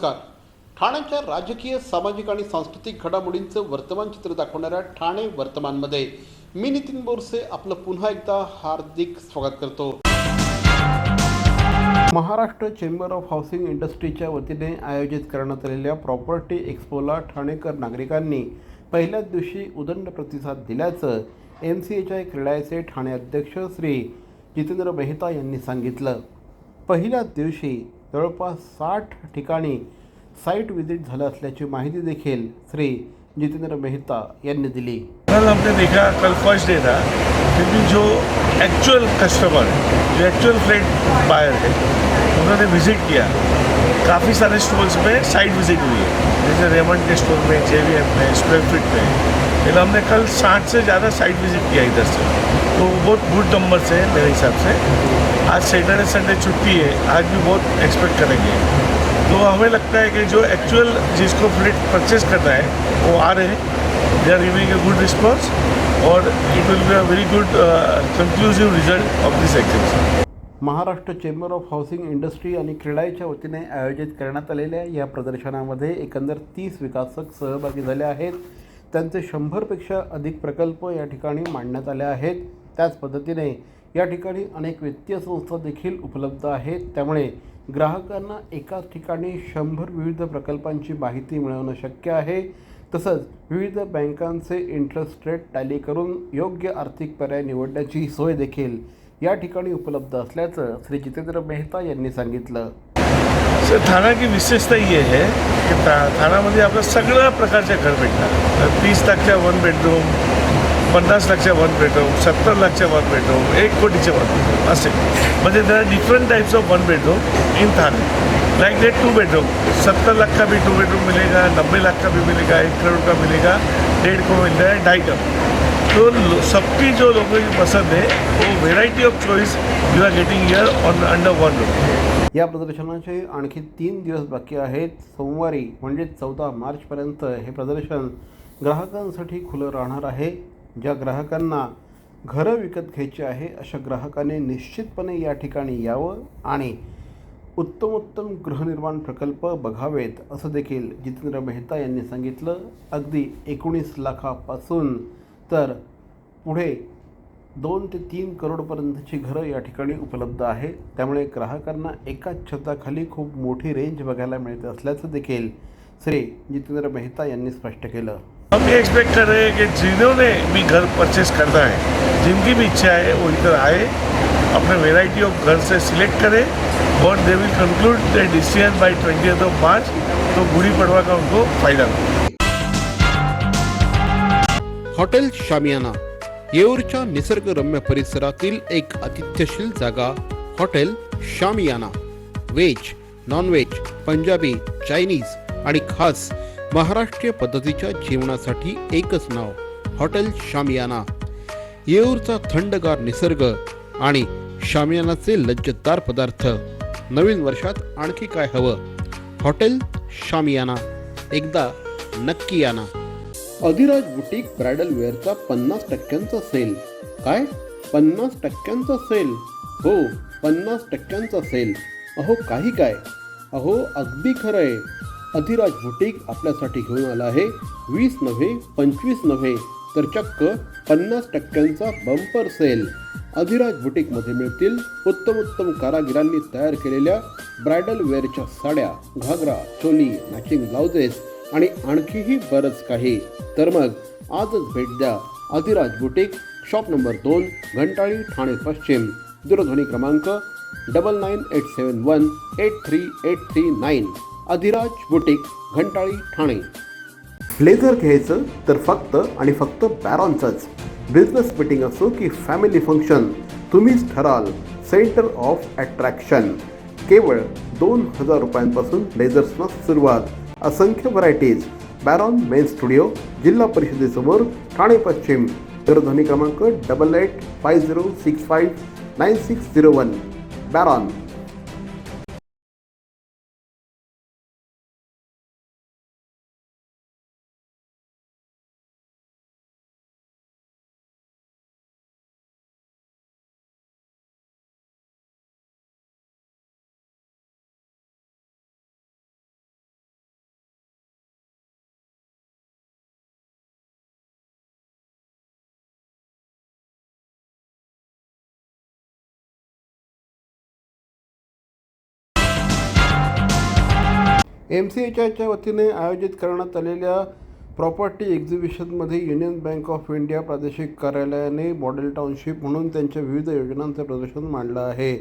नमस्कार. ठाण्याच्या राजकीय, सामाजिक आणि सांस्कृतिक घडामोडींचं वर्तमान चित्र दाखवणाऱ्या ठाणे वर्तमानमध्ये मी नितीन बोरसे आपलं पुन्हा एकदा हार्दिक स्वागत करतो. महाराष्ट्र चेंबर ऑफ हाऊसिंग इंडस्ट्रीच्या वतीने आयोजित करण्यात आलेल्या प्रॉपर्टी एक्स्पोला ठाणेकर नागरिकांनी पहिल्याच दिवशी उदंड प्रतिसाद दिल्याचं MCAच्या क्रीडाचे ठाणे अध्यक्ष श्री जितेंद्र मेहता यांनी सांगितलं. पहिल्याच दिवशी जवळपास 60 ठिकाणी साइट विजिट झालं असल्याची माहिती देखील श्री जितेंद्र मेहता यांनी दिली. कल हमने देखा, कल फर्स्ट डे था, लेकिन जो एक्चुअल कस्टमर है, जो एक्चुअल फ्लैट बायर है, उन्होंने विज़िट किया. काफ़ी सारे स्टोर्स में साइट विज़िट हुई है, जैसे रेमंड के स्टोर में, JVM में, स्क्वायर फीट में. लेकिन हमने कल 60 से ज़्यादा साइट विज़िट किया इधर से, तो बहुत गुड नंबर्स है मेरे हिसाब से. आज सैटरडे संडे छुट्टी है, आज भी बहुत एक्सपेक्ट करेंगे. तो हमें लगता है कि जो एक्चुअल जिसको फ्लैट परचेज करना है वो आ रहे हैं. They are giving a good response और it will be a very good conclusive result of this exhibition. Maharashtra chamber of housing industry आणि क्रीडाच्या वतीने आयोजित करण्यात आलेल्या या प्रदर्शनामध्ये एकंदर 30 विकासक सहभागी झाले आहेत. त्यांचे 100पेक्षा अधिक प्रकल्प या ठिकाणी मांडण्यात आले आहेत. त्याच पद्धतीने या ठिकाणी अनेक वित्तीय संस्था देखील उपलब्ध आहेत. त्यामुळे ग्राहकांना एकाच ठिकाणी 100 विविध प्रकल्पांची माहिती मिळवणं शक्य आहे. तसंच विविध बँकांचे इंटरेस्ट रेट टॅली करून योग्य आर्थिक पर्याय निवडण्याची सोय देखील या ठिकाणी उपलब्ध असल्याचं श्री जितेंद्र मेहता यांनी सांगितलं. सर, ठाणा की विशेषता ये है की ठाण्यामध्ये आपलं सगळ्या प्रकारचे घर भेटतात. 30 लाखच्या 1 बेडरूम, 50 लाखच्या 1 बेडरूम, 70 लाखच्या 1 बेडरूम, 1 कोटीचे 1 बेडरूम असे. म्हणजे there are different types of 1 bedroom in Thane. Like that 2 bedroom, 70 lakh का भी 2 बेडरूम मिलेगा, 90 लाख का भी मिलेगा, 1 करोड़ का मिलेगा, 1.5 को मिल रहा है, 2.5 का. तो सबकी जो लोगों की पसंद है वो variety of choice you are getting here on under 1 roof. या प्रदर्शनाचे आणखी 3 दिवस बाकी आहेत. सोमवारी म्हणजे 14 मार्चपर्यंत हे प्रदर्शन ग्राहकांसाठी खुलं राहणार आहे. ज्या ग्राहकांना घरं विकत घ्यायची आहे अशा ग्राहकांनी निश्चितपणे या ठिकाणी यावं आणि उत्तमोत्तम गृहनिर्माण प्रकल्प बघावेत असं देखील जितेंद्र मेहता यांनी सांगितलं. अगदी 19 लाखापासून तर पुढे 2 ते 3 करोडपर्यंतची घरं या ठिकाणी उपलब्ध आहे. त्यामुळे ग्राहकांना एकाच छताखाली खूप मोठी रेंज बघायला मिळते असल्याचं देखील श्री जितेंद्र मेहता यांनी स्पष्ट केलं. हम ये एक्सपेक्ट कर रहे हैं कि जिन्होंने भी घर परचेस करना है, जिनकी भी इच्छा है वो इधर आए, अपने वेराइटी ऑफ घर से सिलेक्ट करें और they will conclude the decision by 20th of March. तो गुड़ी पड़वा का उनको फायदा मिले. हॉटेल शामियाना येऊरच्या निसर्गरम्य परिसरातील एक अतिथ्यशील जागा. Hotel Shamiana veg, non veg, Punjabi, Chinese आणि खास महाराष्ट्रीय पद्धतीच्या जेवणासाठी एकच नाव, हॉटेल शामियाना. येऊरचा थंडगार निसर्ग आणि शामियानाचे लज्जतदार पदार्थ. नवीन वर्षात आणखी काय हवं? हॉटेल शामियाना, एकदा नक्की याना. अधिराज बुटीक ब्रायडल वेअरचा 50% सेल. काय? 50% सेल? हो, 50% सेल. अहो काही काय, अहो अगदी खरं आहे. अधिराज बुटीक आपल्यासाठी घेऊन आला आहे 20 नव्हे, 25 नव्हे, तर चक्क 50% बंपर सेल. अधिराज बुटीकमध्ये मिळतील उत्तमोत्तम कारागिरांनी तयार केलेल्या ब्रायडल वेअरच्या साड्या, घागरा, चोली, मॅचिंग ब्लाउजेस आणि आणखीही बरंच काही. तर मग आजच भेट द्या Adhiraj boutique, shop number 2, Ghantali, Thane पश्चिम. दूरध्वनी क्रमांक 9987183839. अधिराज बुटीक, घंटाळी, ठाणे. ब्लेझर घ्यायचं तर फक्त आणि फक्त बॅरॉनचंच. बिझनेस मीटिंग असो की फॅमिली फंक्शन, तुम्हीच ठराल सेंटर ऑफ अट्रॅक्शन. केवळ 2000 रुपयांपासून ब्लेझर्सना सुरुवात. असंख्य व्हरायटीज. बॅरॉन मेन स्टुडिओ, जिल्हा परिषदेसमोर, ठाणे पश्चिम. दूरध्वनी क्रमांक 8850659601. बॅरॉन. MCHIच्या वतीने आयोजित करण्यात आलेल्या प्रॉपर्टी एक्झिबिशनमध्ये युनियन बँक ऑफ इंडिया प्रादेशिक कार्यालयाने मॉडेल टाउनशिप म्हणून त्यांच्या विविध योजनांचं प्रदर्शन मांडलं आहे.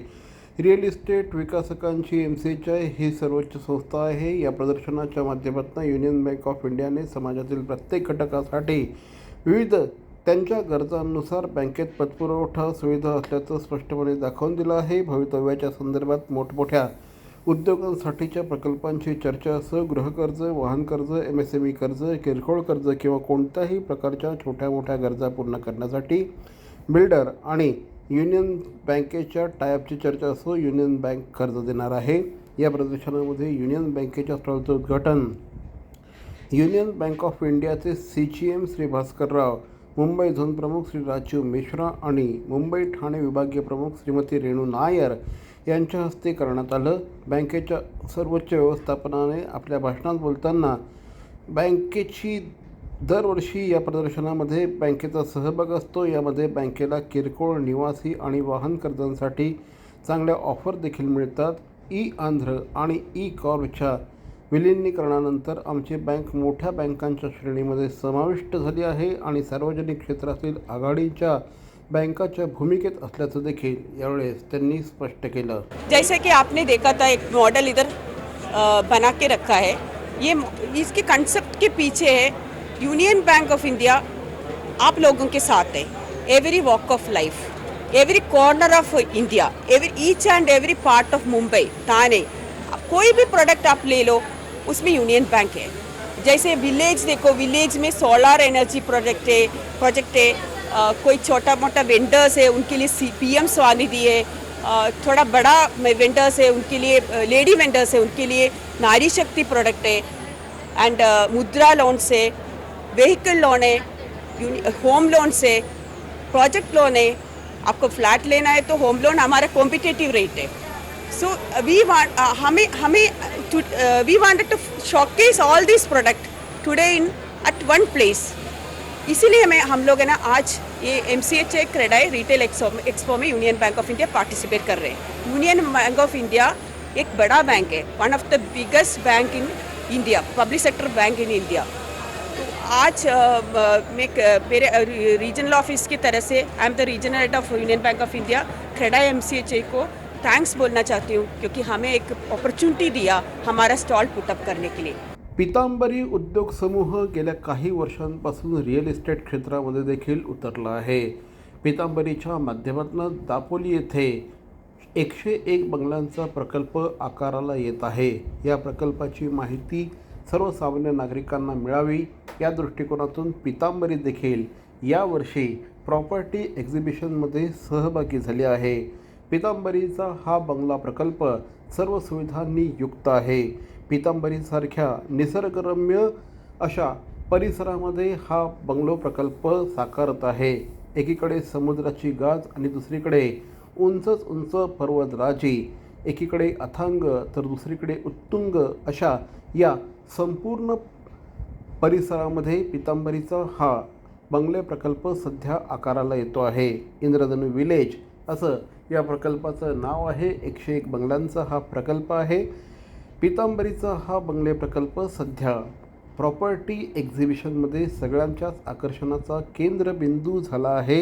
रिअल इस्टेट विकासकांची MCHI ही सर्वोच्च संस्था आहे. या प्रदर्शनाच्या माध्यमातून युनियन बँक ऑफ इंडियाने समाजातील प्रत्येक घटकासाठी विविध त्यांच्या गरजांनुसार बँकेत पतपुरवठा सुविधा असल्याचं स्पष्टपणे दाखवून दिलं आहे. भवितव्याच्या संदर्भात मोठमोठ्या उद्योगांसाठीच्या प्रकल्पांची चर्चा असो, गृहकर्ज, वाहन कर्ज, MSME कर्ज, किरकोळ कर्ज किंवा कोणत्याही प्रकारच्या छोट्या मोठ्या गरजा पूर्ण करण्यासाठी बिल्डर आणि युनियन बँकेच्या टायअपची चर्चा असो, युनियन बँक कर्ज देणार आहे. या प्रदर्शनामध्ये युनियन बँकेच्या स्टॉलचं उद्घाटन युनियन बँक ऑफ इंडियाचे CGM श्री भास्करराव, मुंबई झोन प्रमुख श्री राजीव मिश्रा आणि मुंबई ठाणे विभागीय प्रमुख श्रीमती रेणू नायर यांच्या हस्ते करण्यात आलं. बँकेच्या सर्वोच्च व्यवस्थापनाने आपल्या भाषणात बोलताना बँकेची दरवर्षी या प्रदर्शनामध्ये बँकेचा सहभाग असतो. यामध्ये बँकेला किरकोळ, निवासी आणि वाहन कर्जांसाठी चांगल्या ऑफर देखील मिळतात. आंध्र आणि कॉर्पच्या विलिनीकरणानंतर आमची बँक मोठ्या बँकांच्या श्रेणीमध्ये समाविष्ट झाली आहे आणि सार्वजनिक क्षेत्रातील आघाडीच्या बैंकाच्या भूमिकेत असल्याचं देखील यावेळेस त्यांनी स्पष्ट केलं. जैसे कि आपने देखा था एक मॉडल इधर बना के रखा है. ये इसके कंसेप्ट के पीछे है यूनियन बैंक ऑफ इंडिया आप लोगों के साथ है. Every walk of life, every corner of India, each and every part of Mumbai, Thane, कोई भी प्रोडक्ट आप ले लो उसमें यूनियन बैंक है. जैसे विलेज देखो, विलेज में सोलर एनर्जी प्रोजेक्ट है, कोई छोटा मोटा वेंडर्स है उनके लिए PM स्वानिधि है, थोड़ा बड़ा वेंडर्स है उनके लिए, लेडी वेंडर्स है उनके लिए नारी शक्ति प्रोडक्ट है, एंड मुद्रा लोन से, व्हीकल लोन है, होम लोन से, प्रोजेक्ट लोन है. आपको फ्लैट लेना है तो होम लोन हमारा कॉम्पिटिटिव रेट है. So we wanted to showcase all this product today at one place. इसीलिए हम लोग है ना आज ये MCHI क्रेडाई रिटेल एक्सपो में Union Bank of India participate कर रहे हैं. यूनियन बैंक ऑफ इंडिया एक बड़ा बैंक है, one of the biggest bank in India, public sector bank in India. तो आज मेरे रीजनल ऑफिस की तरह से I am the regional head of Union Bank of India, CREDAI MCHI को थैंक्स बोलना चाहती हूँ क्योंकि हमें एक अपॉर्चुनिटी दिया हमारा स्टॉल पुटअप करने के लिए. पितांबरी उद्योग समूह गेल्या काही वर्षांपासून रिअल इस्टेट क्षेत्रामध्ये देखील उतरला आहे. पितांबरीच्या माध्यमातून दापोली येथे 101 बंगल्यांचा प्रकल्प आकाराला येत आहे. या प्रकल्पाची माहिती सर्वसामान्य नागरिकांना मिळावी या दृष्टिकोनातून पितांबरी देखील यावर्षी प्रॉपर्टी एक्झिबिशनमध्ये सहभागी झाली आहे. पितांबरीचा हा बंगला प्रकल्प सर्व सुविधांनी युक्त आहे. पितांबरीसारख्या निसर्गरम्य अशा परिसरामध्ये हा बंगलो प्रकल्प साकारत आहे. एकीकडे समुद्राची गाज आणि दुसरीकडे उंचच उंच पर्वतराजी, एकीकडे अथांग तर दुसरीकडे उत्तुंग अशा या संपूर्ण परिसरामध्ये पितांबरीचा हा बंगले प्रकल्प सध्या आकाराला येतो आहे. इंद्रधनु विलेज असं या प्रकल्पाचं नाव आहे. 101 बंगल्यांचा हा प्रकल्प आहे. पितांबरीचा हा बंगले प्रकल्प सध्या प्रॉपर्टी एक्झिबिशनमध्ये सगळ्यांच्याच आकर्षणाचा केंद्रबिंदू झाला आहे.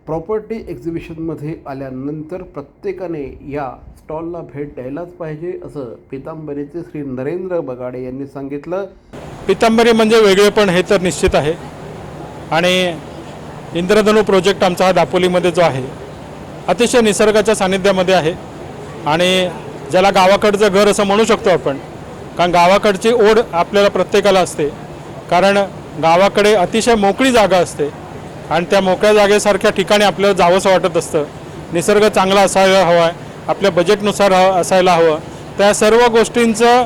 प्रॉपर्टी एक्झिबिशनमध्ये आल्यानंतर प्रत्येकाने या स्टॉलला भेट द्यायलाच पाहिजे असं पितांबरीचे श्री नरेंद्र बगाडे यांनी सांगितलं. पितांबरी म्हणजे वेगळेपण हे तर निश्चित आहे आणि इंद्रधनु प्रोजेक्ट आमचा हा दापोलीमध्ये जो आहे अतिशय निसर्गाच्या सानिध्यामध्ये आहे आणि ज्याला गावाकडचं घर असं म्हणू शकतो आपण, कारण गावाकडची ओढ आपल्याला प्रत्येकाला असते. कारण गावाकडे अतिशय मोकळी जागा असते आणि त्या मोकळ्या जागेसारख्या ठिकाणी आपल्याला जावंसं वाटत असतं. निसर्ग चांगला असायला हवा आहे, आपल्या बजेटनुसार असायला हवं. त्या सर्व गोष्टींचं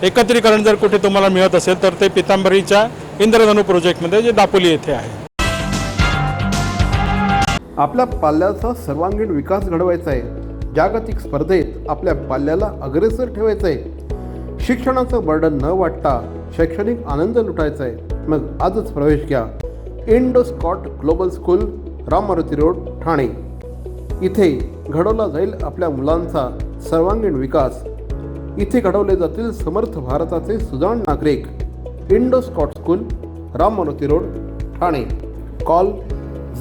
एकत्रीकरण जर कुठे तुम्हाला मिळत असेल तर ते पितांबरीच्या इंद्रधनु प्रोजेक्टमध्ये जे दापोली येथे आहे. आपल्या पाल्याचा सर्वांगीण विकास घडवायचा आहे. जागतिक स्पर्धेत आपल्या पाल्याला अग्रेसर ठेवायचं आहे. शिक्षणाचं बर्डन न वाटता शैक्षणिक आनंद लुटायचा आहे. मग आजच प्रवेश घ्या Indo Scot global school, Ram Maruti road, Thane. इथे घडवला जाईल आपल्या मुलांचा सर्वांगीण विकास. इथे घडवले जातील समर्थ भारताचे सुजाण नागरिक. Indo Scot school, Ram Maruti road, Thane. Call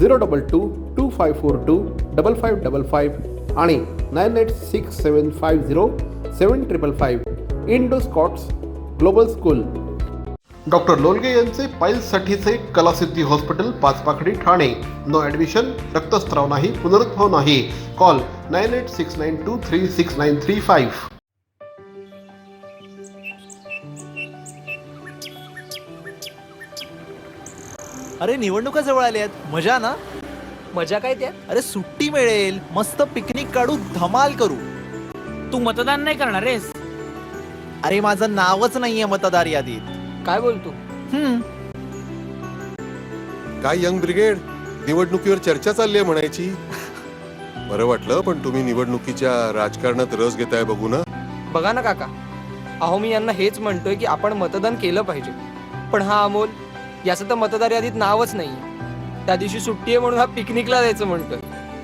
022-2542-5555 आणि 9867507555. Indo Scots global school. Doctor Lolge यांचे पाईल्ससाठीचे Kalasiddhi hospital, Pachpakhadi, Thane. No admission, रक्तस्राव नाही, पुनरुद्भव नाही. कॉल 9869236935. अरे निवडणुका जवळ आल्यात, मजा ना. मजा काय त्यात? अरे सुट्टी मिळेल, मस्त पिकनिक काढू, धमाल करू. तू मतदान नाही करणार आहेस? अरे माझं नावच नाहीये मतदार यादीत. काय बोलतो? काय यंग ब्रिगेड, निवडणुकीवर चर्चा चालली आहे म्हणायची. बरं वाटलं, पण तुम्ही निवडणुकीच्या राजकारणात रस घेताय बघू ना. बघा ना काका, अहो मी यांना हेच म्हणतोय की आपण मतदान केलं पाहिजे, पण हा अमोल याचं तर मतदार यादीत नावच नाही. त्या दिवशी सुट्टी आहे म्हणून हा पिकनिकला जायचं म्हणतोय.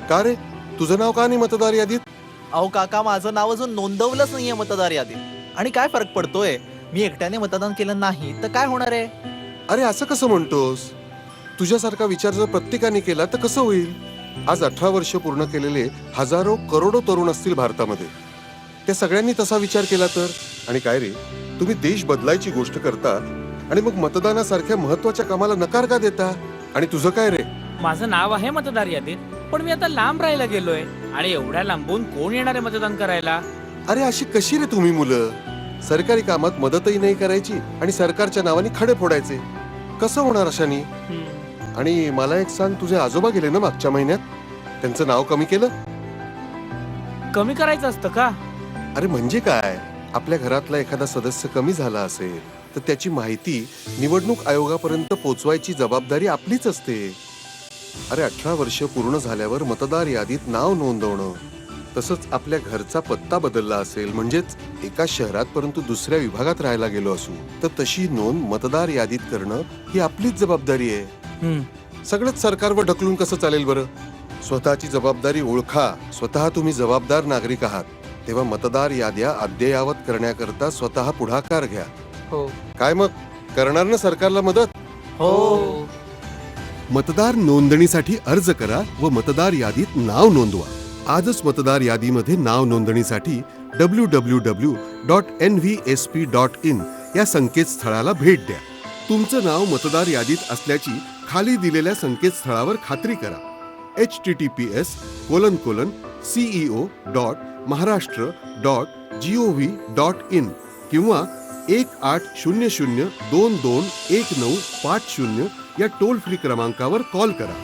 का रे, तुझं नाव का नाही मतदार यादीत? अहो काका, माझं नाव अजून नोंदवलंच नाहीये मतदार यादीत. आणि काय फरक पडतोय, मी एकट्याने मतदान केलं नाही तर काय होणार आहे? अरे असं कसं म्हणतोस? तुझ्यासारखा विचार जर प्रत्येकाने केला तर कसं होईल? आज 18 वर्ष पूर्ण केलेले हजारो करोडो तरुण असतील भारतामध्ये. त्या सगळ्यांनी तसा विचार केला तर. आणि काय रे, तुम्ही देश बदलायची गोष्ट करता आणि मग मतदानासारख्या महत्वाच्या कामाला नकार का देता? आणि तुझं काय रे? माझं नाव आहे मतदार यादीत, पण मी आता लांब राहायला गेलोय आणि एवढ्या लांबून कोण येणार आहे मतदान करायला? अरे अशी कशी रे तुम्ही मुलं? सरकारी कामात मदतही नाही करायची आणि सरकारच्या नावाने खडे फोडायचे. कसं होणार अशानी? आणि मला एक सांग, तुझे आजोबा गेले ना मागच्या महिन्यात, त्यांचं नाव कमी केलं? कमी करायचं असतं का? अरे म्हणजे काय, आपल्या घरातला एखादा सदस्य कमी झाला असेल तर त्याची माहिती निवडणूक आयोगापर्यंत पोहोचवायची जबाबदारी आपलीच असते. अरे 18 वर्ष पूर्ण झाल्यावर मतदार यादीत नाव नोंदवणं, तसंच आपल्या घरचा पत्ता बदलला असेल, म्हणजेच एका शहरात परंतु दुसऱ्या विभागात राहायला गेलो असू तर तशी नोंद मतदार यादीत करणं ही आपलीच जबाबदारी आहे. सगळंच सरकारवर ढकलून कसं चालेल बरं? स्वतःची जबाबदारी ओळखा. स्वतः तुम्ही जबाबदार नागरिक आहात, तेव्हा मतदार याद्या अद्ययावत करण्याकरता स्वतः पुढाकार घ्या. हो. काय मग, करणार ना सरकारला मदत? हो. मतदार नोंदणीसाठी अर्ज करा व मतदार यादीत नाव नोंदवा. आजच मतदार यादीमध्ये नाव नोंदणीसाठी www.nvsp.in या संकेतस्थळाला भेट द्या. तुमचं नाव मतदार यादीत असल्याची खाली दिलेल्या संकेतस्थळावर खात्री करा. https://ceo.maharashtra.gov.in किंवा 1800-221950 या टोल फ्री क्रमांकावर कॉल करा.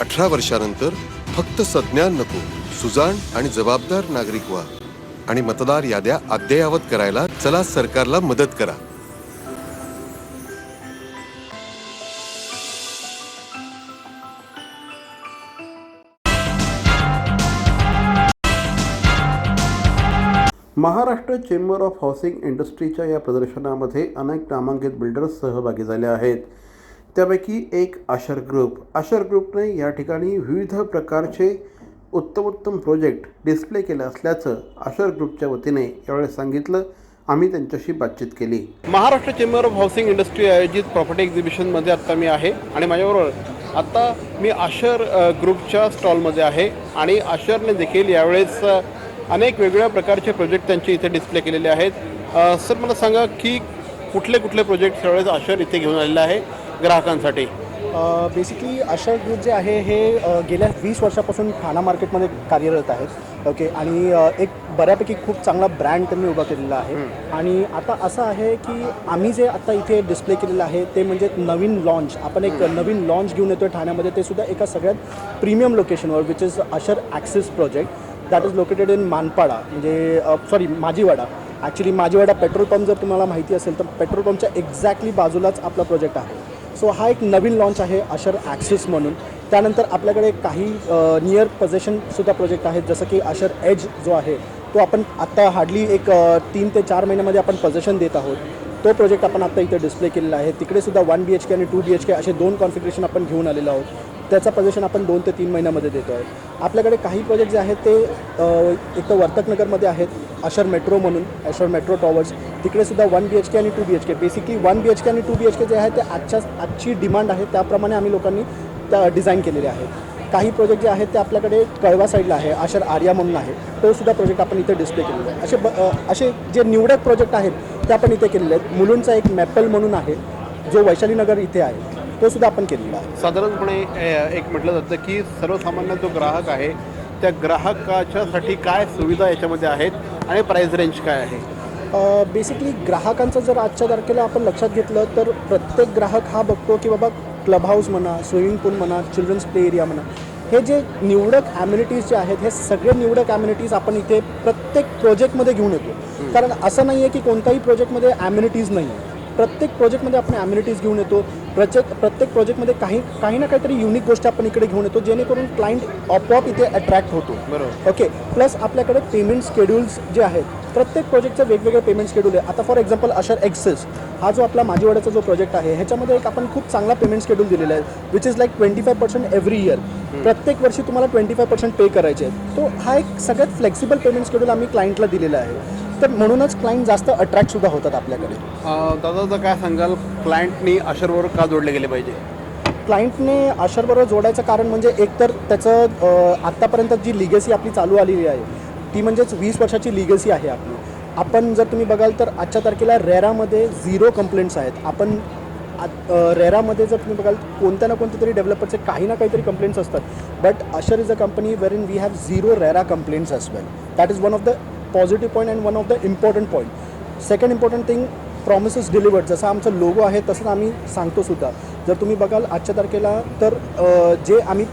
18 वर्षानंतर फक्त संज्ञान नको, सुजाण आणि जबाबदार नागरिक व्हा आणि मतदार याद्या अद्ययावत करायला चला सरकारला मदत करा. महाराष्ट्र चेंबर ऑफ हाऊसिंग इंडस्ट्रीच्या या प्रदर्शनामध्ये अनेक नामांकित बिल्डर्स सहभागी झाले आहेत. त्यापैकी एक आशर ग्रुप. आशर ग्रुपने या ठिकाणी विविध प्रकारचे उत्तमोत्तम प्रोजेक्ट डिस्प्ले केले असल्याचं आशर ग्रुपच्या वतीने यावेळी सांगितलं. आम्ही त्यांच्याशी बातचीत केली. Maharashtra chamber of housing industry आयोजित प्रॉपर्टी एक्झिबिशनमध्ये आत्ता मी आहे आणि माझ्याबरोबर आत्ता मी आशर ग्रुपच्या स्टॉलमध्ये आहे आणि आशरने देखील यावेळेस अनेक वेगवेगळ्या प्रकारचे प्रोजेक्ट त्यांचे इथे डिस्प्ले केलेले आहेत. सर मला सांगा की कुठले कुठले प्रोजेक्ट यावेळेस आशर इथे घेऊन आलेले आहे ग्राहकांसाठी? बेसिकली आशर ग्रुप जे आहे हे गेल्या 20 वर्षापासून ठाणा मार्केटमध्ये कार्यरत आहेत. ओके, आणि एक बऱ्यापैकी खूप चांगला ब्रँड त्यांनी उभा केलेला आहे. आणि आता असं आहे की आम्ही जे आता इथे डिस्प्ले केलेलं आहे ते म्हणजे नवीन लॉन्च. आपण एक नवीन लॉन्च घेऊन येतो ठाण्यामध्ये, ते सुद्धा एका सगळ्यात प्रीमियम लोकेशनवर, which is Ashar Axis project that is located in Manpada, म्हणजे Majiwada. Actually Majiwada petrol pump जर तुम्हाला माहिती असेल तर पेट्रोल पंपच्या एक्झॅक्टली बाजूलाच आपला प्रोजेक्ट आहे. सो हा एक नवीन लॉन्च आहे आशर ॲक्सिस म्हणून. त्यानंतर आपल्याकडे काही नियर पोझेशनसुद्धा प्रोजेक्ट आहेत, जसं की आशर एज जो आहे तो आपण आत्ता हार्डली एक 3 ते 4 महिन्यामध्ये आपण पोझेशन देत आहोत. तो प्रोजेक्ट आपण आत्ता इथे डिस्प्ले केलेला आहे. तिकडे सुद्धा 1 BHK आणि 2 BHK असे 2 कॉन्फिगरेशन आपण घेऊन आलेलो आहोत. त्याचा पोझिशन आपण 2 ते 3 महिन्यामध्ये देतो आहे. आपल्याकडे काही प्रोजेक्ट जे आहेत ते एक तर वर्तकनगरमध्ये आहेत, अशर मेट्रो म्हणून, अशर मेट्रो टॉवर्स. तिकडे सुद्धा 1 BHK आणि 2 BHK, बेसिकली 1 BHK आणि 2 BHK जे आहे ते आजची डिमांड आहे त्याप्रमाणे आम्ही लोकांनी त्या डिझाईन केलेले आहेत. काही प्रोजेक्ट जे आहेत ते आपल्याकडे कळवा साईडला आहे, अशर आर्या म्हणून आहे, तो सुद्धा प्रोजेक्ट आपण इथे डिस्प्ले केलेला आहे. असे जे निवडक प्रोजेक्ट आहेत ते आपण इथे केलेले आहेत. मुलुंडचा एक मॅपल म्हणून आहे जो वैशालीनगर इथे आहे, तो सुद्धा आपण केलेला आहे. साधारणपणे एक म्हटलं जातं की सर्वसामान्य जो ग्राहक आहे त्या ग्राहकाच्यासाठी काय सुविधा याच्यामध्ये आहेत आणि प्राईस रेंज काय आहे? बेसिकली ग्राहकांचं जर आजच्या तारखेला आपण लक्षात घेतलं तर प्रत्येक ग्राहक हा बघतो की बाबा क्लब हाऊस म्हणा, स्विमिंग पूल म्हणा, चिल्ड्रन्स प्ले एरिया म्हणा, हे जे निवडक ॲम्युनिटीज जे आहेत हे सगळे निवडक ॲम्युनिटीज आपण इथे प्रत्येक प्रोजेक्टमध्ये घेऊन येतो. कारण असं नाही आहे की कोणत्याही प्रोजेक्टमध्ये ॲम्युनिटीज नाही आहे. प्रत्येक प्रोजेक्टमध्ये आपण ॲम्युनिटीज घेऊन येतो. प्रत्येक प्रोजेक्टमध्ये काही ना काहीतरी युनिक गोष्ट आपण इकडे घेऊन येतो जेणेकरून क्लायंट आपोआप इथे अट्रॅक्ट होतो. बरोबर. ओके. प्लस आपल्याकडे पेमेंट शेड्यूल्स जे आहेत, प्रत्येक प्रोजेक्टचं वेगवेगळे पेमेंट शेड्यूल आहे. आता फॉर एक्झाम्पल अशर एक्सेस हा जो आपला माझीवाड्याचा जो प्रोजेक्ट आहे ह्याच्यामध्ये एक आपण खूप चांगला पेमेंट शेड्यूल दिलेला आहे, which is like 25% every year. प्रत्येक वर्षी तुम्हाला 25% पे करायचे आहेत. तो हा एक सगळ्यात फ्लेक्सिबल पेमेंट शेड्यूल आम्ही क्लायंटला दिलेला आहे. तर म्हणूनच क्लायंट जास्त अट्रॅक्टसुद्धा होतात आपल्याकडे. दादा तर काय सांगाल, क्लायंटनी अशरबरोबर का जोडले गेले पाहिजे? क्लायंटने अशरबरोबर जोडायचं कारण म्हणजे एकतर त्याचं आत्तापर्यंत जी लिगसी आपली चालू आलेली आहे ती म्हणजेच 20 वर्षाची लिगसी आहे आपली. आपण जर तुम्ही बघाल तर आजच्या तारखेला रेरामध्ये 0 कंप्लेंट्स आहेत. आपण रेरामध्ये जर तुम्ही बघाल कोणत्या ना कोणत्या तरी डेव्हलपरचे काही ना काहीतरी कंप्लेंट्स असतात. But Ashar is a company wherein we have 0 RERA complaints as well. That is one of the positive point and one of the important point. Second important thing, promises delivered. जसं आमचं logo आहे तसंच आम्ही सांगतो सुद्धा. जर तुम्ही बघाल आजच्या तारखेला तर जे आम्ही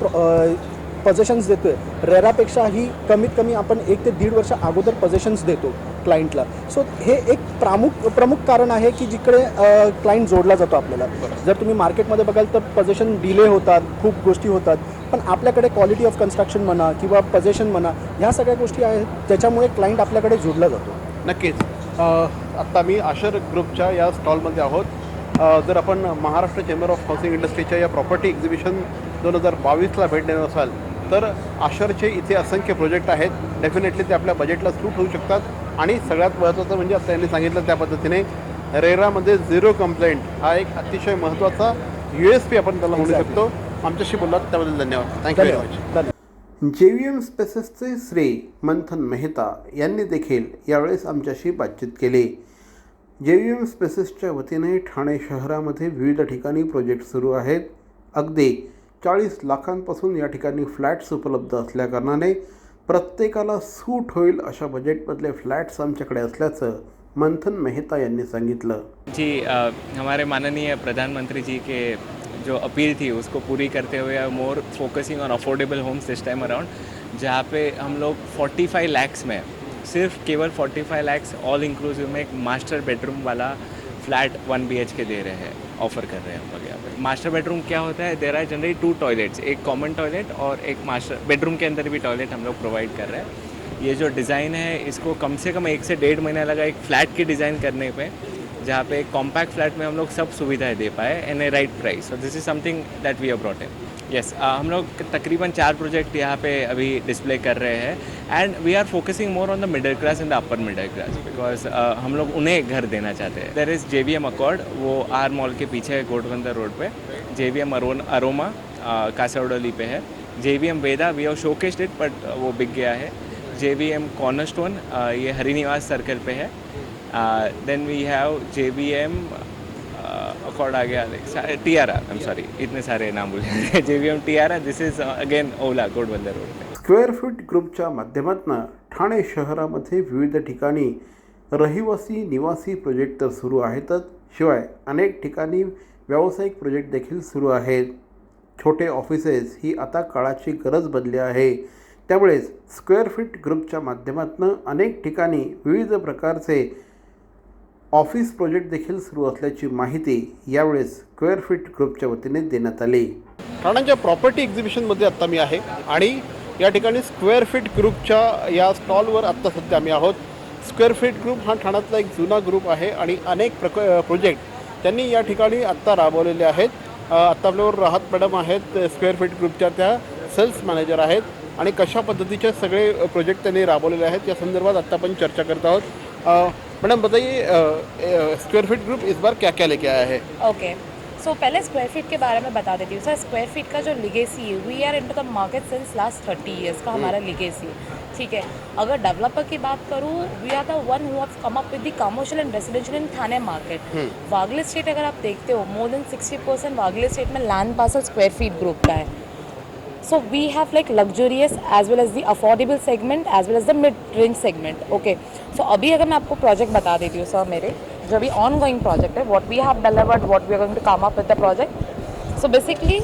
पोझिशन्स देतो आहे रेरापेक्षाही कमीत कमी आपण 1 ते 1.5 वर्ष अगोदर पोझिशन्स देतो क्लायंटला. सो हे एक प्रमुख कारण आहे की जिकडे क्लायंट जोडला जातो आपल्याला. जर तुम्ही मार्केटमध्ये बघाल तर पोझिशन डिले होतात, खूप गोष्टी होतात, पण आपल्याकडे क्वालिटी ऑफ कन्स्ट्रक्शन म्हणा किंवा पोझिशन म्हणा ह्या सगळ्या गोष्टी आहेत ज्याच्यामुळे क्लायंट आपल्याकडे जोडला जातो. नक्कीच. आत्ता मी अशर ग्रुपच्या या स्टॉलमध्ये आहोत. जर आपण महाराष्ट्र चेंबर ऑफ हाऊसिंग इंडस्ट्रीच्या या प्रॉपर्टी एक्झिबिशन 2022ला भेट देणार असाल तर अशरचे इथे असंख्य प्रोजेक्ट आहेत. डेफिनेटली ते आपल्या बजेटला सूट होऊ शकतात. आणि सगळ्यात महत्त्वाचं म्हणजे आता त्यांनी सांगितलं त्या पद्धतीने रेरामध्ये 0 कंप्लेंट हा एक अतिशय महत्त्वाचा USP आपण त्याला म्हणू शकतो. आमच्याशी बोललात त्याबद्दल धन्यवाद. Thank you very much. धन्यवाद. JVM स्पेसेसचे श्री मंथन मेहता यांनी देखील यावेळेस आमच्याशी बातचीत केली. JVM स्पेसेसच्या वतीने ठाणे शहरामध्ये विविध ठिकाणी प्रोजेक्ट सुरू आहेत. अगदी 40 लाखांपासून या ठिकाणी फ्लॅट्स उपलब्ध असल्याकारणाने प्रत्येकाला सूट होईल अशा बजेटमधले फ्लॅट्स आमच्याकडे असल्याचं मंथन मेहता यांनी सांगितलं. जी हमारे माननीय प्रधानमंत्री जी के जो अपील थी उसको पूरी करते हुए more focusing on affordable homes this time around, जहाँ पे हम लोग 45 लाख्स में सिर्फ केवल 45 लाख्स ऑल इंक्लूसिव में एक मास्टर बेडरूम वाला फ्लैट 1 BHK दे रहे हैं, ऑफर कर रहे हैं हम लोग यहाँ पे. मास्टर बेडरूम क्या होता है, देर आर जनरली 2 टॉयलेट्स, एक कॉमन टॉयलेट और एक मास्टर बेडरूम के अंदर भी टॉयलेट हम लोग प्रोवाइड कर रहे हैं. ये जो डिज़ाइन है इसको कम से कम 1 से 1.5 महीना लगा एक फ़्लैट की डिज़ाइन करने पे, जहाँ पे एक कॉम्पैक्ट फ्लैट में हम लोग सब सुविधाएं दे पाए and a right price. So this is something that we have brought in. Yes, हम लोग तकरीबन 4 प्रोजेक्ट यहाँ पे अभी डिस्प्ले कर रहे हैं and we are focusing more on the middle class and the upper middle class because हम लोग उन्हें घर देना चाहते हैं. देयर इज़ JVM अकॉर्ड, वो आर मॉल के पीछे है घोटबंदर रोड पे. JVM अरोमा कासरडोली पे है. JVM Veda we have showcased it but वो बिक गया है. JVM कॉर्नरस्टोन ये हरिनिवास सर्कल पे है. Then we have JVM accord आ गया टियारा, आई एम सॉरी इतने सारे नाम बोले. JVM Tiara, this is again ओला घोटबंदर रोड पे. स्क्वेअर फीट ग्रुपच्या माध्यमातून ठाणे शहरामध्ये विविध ठिकाणी रहिवासी निवासी प्रोजेक्ट तर सुरू आहेतच, शिवाय अनेक ठिकाणी व्यावसायिक प्रोजेक्ट देखील सुरू आहेत. छोटे ऑफिसेस ही आता काळाची गरज बनली आहे. त्यामुळेच स्क्वेअर फीट ग्रुपच्या माध्यमातून अनेक ठिकाणी विविध प्रकारचे ऑफिस प्रोजेक्ट देखील सुरू असल्याची माहिती यावेळेस स्क्वेअर फीट ग्रुपच्या वतीने देण्यात आली. ठाण्याच्या प्रॉपर्टी एक्झिबिशनमध्ये आत्ता मी आहे आणि या ठिकाणी स्क्वेअर फीट ग्रुपच्या या स्टॉलवर आत्ता सध्या आम्ही आहोत. स्क्वेअर फीट ग्रुप हा ठाण्यातला एक जुना ग्रुप आहे आणि अनेक प्रोजेक्ट त्यांनी या ठिकाणी आत्ता राबवलेले आहेत. आत्ता आपल्यावर राहत मॅडम आहेत, स्क्वेअर फीट ग्रुपच्या त्या सेल्स मॅनेजर आहेत आणि कशा पद्धतीचे सगळे प्रोजेक्ट त्यांनी राबवलेले आहेत या संदर्भात आत्ता आपण चर्चा करत आहोत. मैडम बताइए स्क्वायर फीट ग्रुप इस बार क्या क्या लेके आया है? ओके, सो पहले स्क्वायर फीट के बारे में बता देती हूँ. सर, स्क्वायर फीट का जो लिगेसी है, we are into the market since last 30 years का हमारा लिगेसी है. ठीक है, अगर डेवलपर की बात करूँ, we are the one who have come up with the commercial and residential in Thane market. Wagle estate अगर आप देखते हो, मोर देन 60% वागले स्टेट में land parcel square feet group का है. So we have like luxurious as well as the affordable segment as well as the mid range segment. Okay, so अभी अगर मैं आपको प्रोजेक्ट बता देती हूँ सर, मेरे जो अभी ऑन गोइंग प्रोजेक्ट है, what we have delivered, what we are going to come up with the project. So basically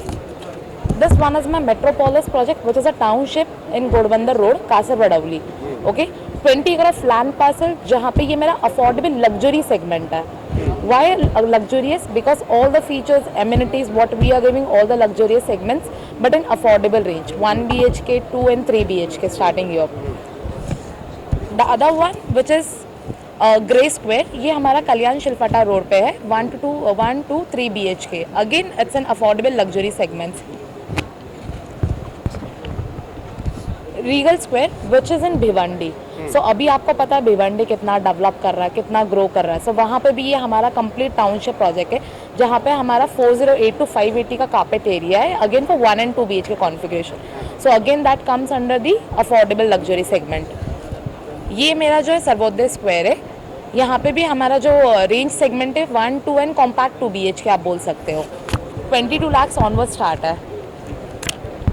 this one is my Metropolis project which is a township in Godbandar Road, Kasaragod. Okay, 20 acre of land parcel जहाँ पे ये मेरा affordable luxury segment है. Why luxurious? Because all the features, amenities, what we are giving, all the luxurious segments, but in affordable range. 1 BHK, 2 and 3 BHK starting here. The other one, which is Grey Square, ये हमारा कल्याण शिलफटा road पे है. 1 to 3 BHK. Again, it's an affordable luxury segments. Regal square which is in Bhiwandi. So अभी आपको पता है भिवंडी कितना develop कर रहा है, कितना ग्रो कर रहा है. सो वहाँ पे भी ये हमारा कंप्लीट टाउनशिप प्रोजेक्ट है जहाँ पे हमारा 408 to 580 का कार्पेट एरिया है, again for 1 and 2 BHK configuration. So again that comes under the affordable luxury segment. ये मेरा जो है सर्वोदय स्क्वायर है, यहाँ पे भी हमारा जो रेंज सेगमेंट है 1, 2 एंड कॉम्पैक्ट 2 BHK आप बोल सकते हो. 22 लाख ऑनवर्ड स्टार्ट है.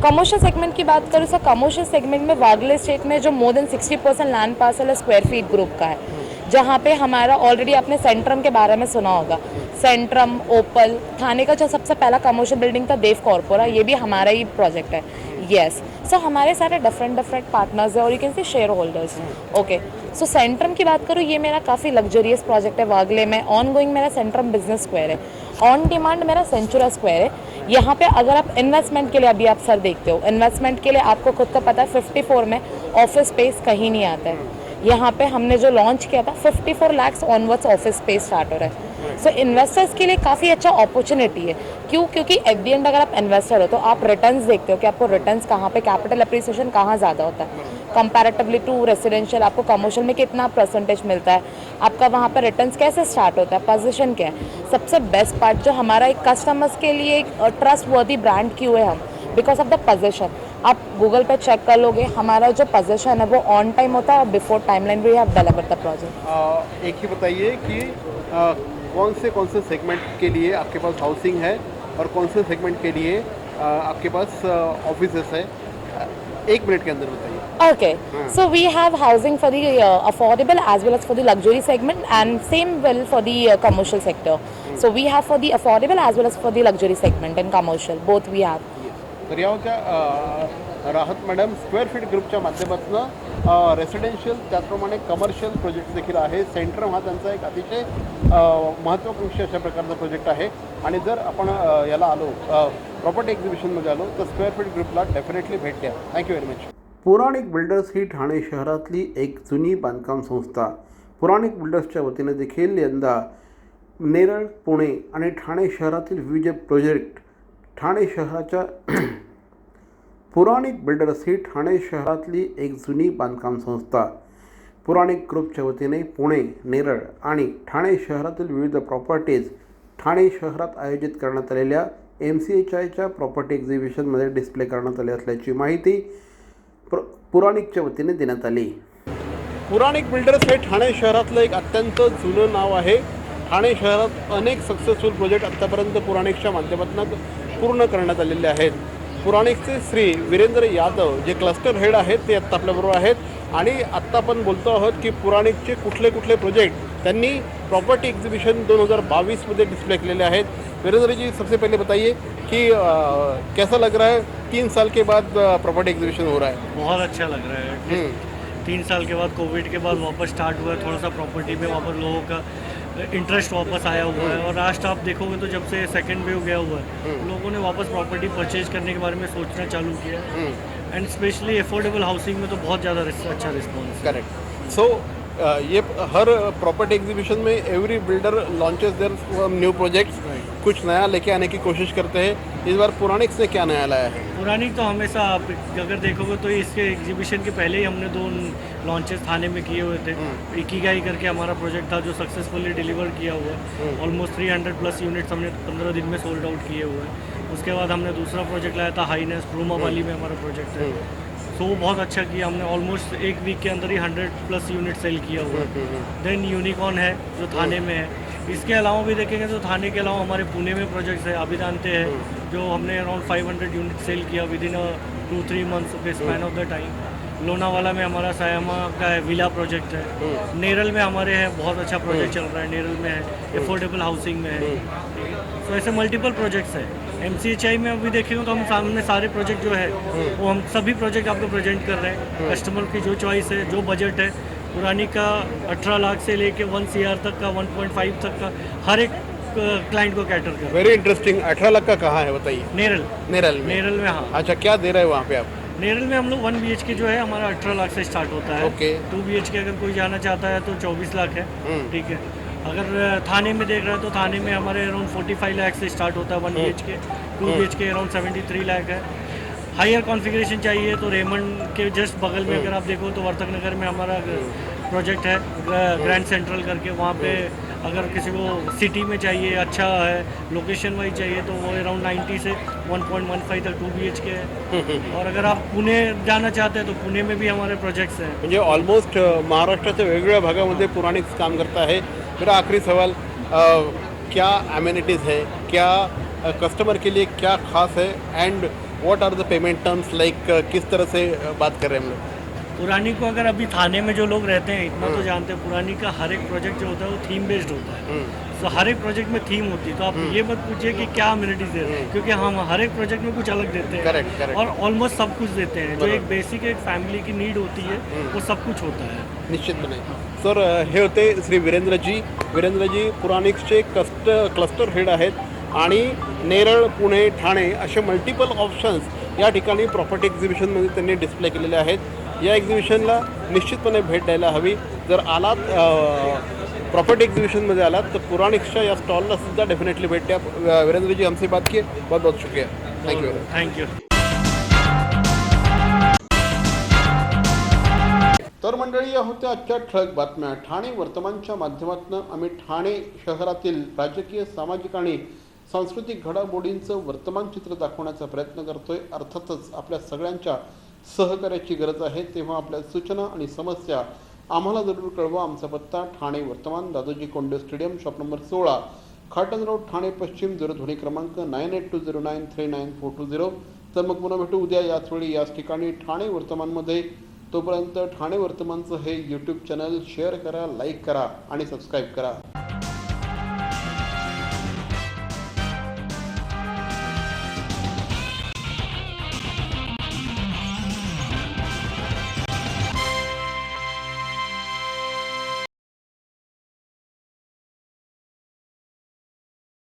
कमर्शियल सेगमेंट की बात करूँ सर, कमर्शियल सेगमेंट में वागले स्टेट में जो मोर देन 60% लैंड पार्सल है स्क्वायर फीट ग्रुप का है, जहाँ पे हमारा ऑलरेडी आपने सेंट्रम के बारे में सुना होगा. सेंट्रम, ओपल, थाने का जो सबसे पहला कमर्शियल बिल्डिंग था देव कॉर्पोरा, ये भी हमारा ही प्रोजेक्ट है. येस, सो हमारे सारे डिफरेंट पार्टनर्स हैं और you can C share holders. Okay, so Centrum की बात करूँ, ये मेरा काफ़ी लग्जरियस प्रोजेक्ट है वागले में. ऑन गोइंग मेरा सेंट्रम बिजनेस स्क्वायर है. ऑन डिमांड मेरा सेंचुरा स्क्वायर है. यहाँ पे अगर आप इन्वेस्टमेंट के लिए, अभी आप सर देखते हो, इन्वेस्टमेंट के लिए आपको खुद का पता है 54 में ऑफिस स्पेस कहीं नहीं आता है. यहाँ पे हमने जो लॉन्च किया था 54 lakh onwards office space start हो रहा है. सो इन्वेस्टर्स के लिए काफ़ी अच्छा अपॉर्चुनिटी है. क्यों? क्योंकि एट द एंड अगर आप इन्वेस्टर हो तो आप रिटर्न्स देखते हो कि आपको रिटर्न्स कहाँ पे, कैपिटल अप्रिसिएशन कहाँ ज़्यादा होता है कंपैरेटिवली टू रेसिडेंशियल. आपको कमर्शियल में कितना परसेंटेज मिलता है, आपका वहाँ पर रिटर्न्स कैसे स्टार्ट होता है, पोजीशन क्या है. सबसे बेस्ट पार्ट जो हमारा एक कस्टमर्स के लिए एक ट्रस्ट वर्दी ब्रांड क्यों है हम, बिकॉज ऑफ द पोजीशन. आप गूगल पे चेक कर लोगे, हमारा जो पोजीशन है वो ऑन टाइम होता है और before timeline we have delivered the project. एक ही बताइए कि कौन से सेगमेंट के लिए आपके पास हाउसिंग है और कौन से सेगमेंट के लिए आपके पास ऑफिसेस है. 1 मिनट के अंदर बताइए. Okay, so we have housing for the affordable as well as for the luxury segment, and same well for the commercial sector. So we have for the affordable as well as for the luxury segment and commercial, both we have. तर या होत्या राहत madam square feet ग्रुपच्या माध्यमातून residential त्याचप्रमाणे commercial project देखील आहे. Centrum हा त्यांचा एक अतिशय महत्त्वाकांक्षी अशा प्रकारचा प्रोजेक्ट आहे. आणि जर आपण याला आलो प्रॉपर्टी एक्झिबिशनमध्ये आलो तर स्क्वेअर फीट ग्रुपला डेफिनेटली भेट द्या. Thank you very much. Puranik builders ही ठाणे शहरातली एक जुनी बांधकाम संस्था. पुराणिक बिल्डर्सच्या वतीने देखील यंदा नेरळ, पुणे आणि ठाणे शहरातील विविध प्रोजेक्ट ठाणे शहराच्या पुराणिक बिल्डर्स ही ठाणे शहरातली एक जुनी बांधकाम संस्था पुराणिक ग्रुपच्या वतीने पुणे, नेरळ आणि ठाणे शहरातील विविध प्रॉपर्टीज ठाणे शहरात आयोजित करण्यात आलेल्या MCHIच्या प्रॉपर्टी एक्झिबिशनमध्ये डिस्प्ले करण्यात आली असल्याची माहिती पुराणिकच्या वतीने देण्यात आली. पुराणिक बिल्डर्स हे ठाणे शहरातलं एक अत्यंत जुनं नाव आहे. ठाणे शहरात अनेक सक्सेसफुल प्रोजेक्ट आत्तापर्यंत पुराणिकच्या माध्यमातून पूर्ण करण्यात आलेले आहेत. पुराणिकचे श्री वीरेंद्र यादव जे क्लस्टर हेड आहेत ते आत्ता आपल्याबरोबर आहेत आणि आत्ता आपण बोलतो आहोत की पुराणिकचे कुठले प्रोजेक्ट त्यांनी प्रॉपर्टी एग्जीबिशन 2022 में डिस्प्ले केलेले आहेत. वीरेंद्र जी, सबसे पहले बताइए कि कैसा लग रहा है 3 साल के बाद प्रॉपर्टी एग्जीबिशन हो रहा है? बहुत अच्छा लग रहा है. 3 साल के बाद, कोविड के बाद वापस स्टार्ट हुआ है. थोड़ा सा प्रॉपर्टी में वापस लोगों का इंटरेस्ट वापस आया हुआ है. और लास्ट आप देखोगे तो जब से सेकंड वेव गया हुआ है, लोगों ने वापस प्रॉपर्टी परचेज करने के बारे में सोचना चालू किया. एंड स्पेशली अफोर्डेबल हाउसिंग में तो बहुत ज़्यादा अच्छा रिस्पॉन्स. करेक्ट. सो ये हर प्रॉपर्टी एग्जीबिशन में every builder launches their new projects कुछ नया लेके आने की कोशिश करते हैं। इस बार पुराणिक से क्या नया लाया है? पुरानी तो हमेशा आप अगर देखोगे तो इसके एग्जीबिशन के पहले ही हमने 2 लॉन्चेस थाने में किए हुए थे। इकिगाई करके हमारा प्रोजेक्ट था जो सक्सेसफुली डिलीवर किया हुआ है। ऑलमोस्ट 300+ यूनिट्स हमने 15 दिन में सोल्ड आउट किए हुए हैं। उसके बाद हमने दूसरा प्रोजेक्ट लाया था हाईनेस रूमावाली में हमारा प्रोजेक्ट है। तो वो बहुत अच्छा किया हमने, ऑलमोस्ट 1 वीक के अंदर ही 100+ यूनिट सेल किया हुआ है। देन यूनिकॉर्न है जो थाने में है। इसके अलावा भी देखेंगे तो थाने के अलावा हमारे पुणे में प्रोजेक्ट्स है अभिदांते है जो हमने अराउंड 500 यूनिट सेल किया विद इन 2-3 मंथ्स के span of the time. Lonavala में हमारा सायामा का है विला प्रोजेक्ट है। नेरल में हमारे है बहुत अच्छा प्रोजेक्ट चल रहा है, नेरल में है, अफोर्डेबल हाउसिंग में है। तो ऐसे मल्टीपल प्रोजेक्ट्स है। MCHI में अभी देखेंगे तो हम सामने सारे प्रोजेक्ट जो है वो हम सभी प्रोजेक्ट आपको प्रेजेंट कर रहे हैं। कस्टमर की जो चॉइस है, जो बजट है, पुरानी का 18 लाख से लेके 1 CR तक का, 1.5 तक का, हर एक क्लाइंट को कैटर कर। Very interesting. 18 लाख का कहाँ है बताइए? नेरल नेरल में। हाँ। अच्छा, क्या दे रहे हैं वहाँ पे आप? नेरल में हम लोग 1 BHK जो है हमारा 18 लाख से स्टार्ट होता है। ओके। 2 BHK अगर कोई जाना चाहता है तो 24 लाख है। ठीक है। अगर थाने में देख रहा है तो थाने में हमारे अराउंड 45 लाख से स्टार्ट होता है 1 BHK। 2 BHK अराउंड 73 लाख है। हायर कॉन्फ़िगरेशन चाहिए तो रेमंड के जस्ट बगल में अगर आप देखो तो वर्तक नगर में हमारा प्रोजेक्ट है ग्रैंड सेंट्रल करके। वहाँ पे अगर किसी को सिटी में चाहिए, अच्छा है, लोकेशन वाइज चाहिए तो वो अराउंड 90 से 1.15 तक 2 BHK है। और अगर आप पुणे जाना चाहते हैं तो पुणे में भी हमारे प्रोजेक्ट्स हैं। म्हणजे ऑलमोस्ट महाराष्ट्राच्या वेगवेगळ्या भागामध्ये पुराणिक काम करता है। मेरा आखिरी सवाल, क्या एमिनिटीज़ है, क्या कस्टमर के लिए क्या खास है, and what are the payment terms like, किस तरह से बात कर रहे हैं हम लोग? पुरानी को अगर अभी थाने में जो लोग रहते हैं इतना तो जानते हैं, पुरानी का हर एक प्रोजेक्ट जो होता है वो थीम बेस्ड होता है। तो हर एक प्रोजेक्ट में थीम होती है। तो आप ये मत पूछिए कि क्या अम्यूनिटीज दे रहे हैं, क्योंकि हम हर एक प्रोजेक्ट में कुछ अलग देते हैं। करेक्ट। और ऑलमोस्ट सब कुछ देते हैं। जो एक बेसिक एक फॅमिली की नीड होती है वो सब कुछ होता है। निश्चितपणे। सर, हे होते श्री वीरेंद्रजी पुराणिक्सचे क्लस्टर हेड आहेत आणि नेरळ, पुणे, ठाणे असे मल्टिपल ऑप्शन्स या ठिकाणी प्रॉपर्टी एक्झिबिशनमध्ये त्यांनी डिस्प्ले केलेले आहेत। या एक्झिबिशनला निश्चितपणे भेट द्यायला हवी। जर आलात प्रॉपर्टी एक्झिबिशनमध्ये आलात तर पुराणिक्सच्या या स्टॉलला सुद्धा डेफिनेटली भेट द्या। वीरेंद्र जी, हमसे बात किए, बहुत बहुत शुक्रिया। थँक्यू। थँक्यू। तर मंडळी, या होत्या आजच्या ठळक बातम्या। ठाणे वर्तमानच्या माध्यमातून आम्ही ठाणे शहरातील राजकीय, सामाजिक आणि सांस्कृतिक घडामोडींचं वर्तमान चित्र दाखवण्याचा प्रयत्न करतोय। अर्थातच आपल्या सगळ्यांच्या सहकार्याची गरज आहे। तेव्हा आपल्या सूचना आणि समस्या आम्हाला जरूर कळवा। आमचा पत्ता Thane Vartaman, Dadoji Konde stadium, shop number 16, Khatan road, Thane पश्चिम, दूरध्वनी क्रमांक 9820939420। तर मग पुन्हा भेटू उद्या याच वेळी याच ठिकाणी ठाणे वर्तमानमध्ये। तोपर्यंत ठाणे वर्तमानचं हे यूट्यूब चॅनल शेअर करा, लाईक करा आणि सबस्क्राईब करा।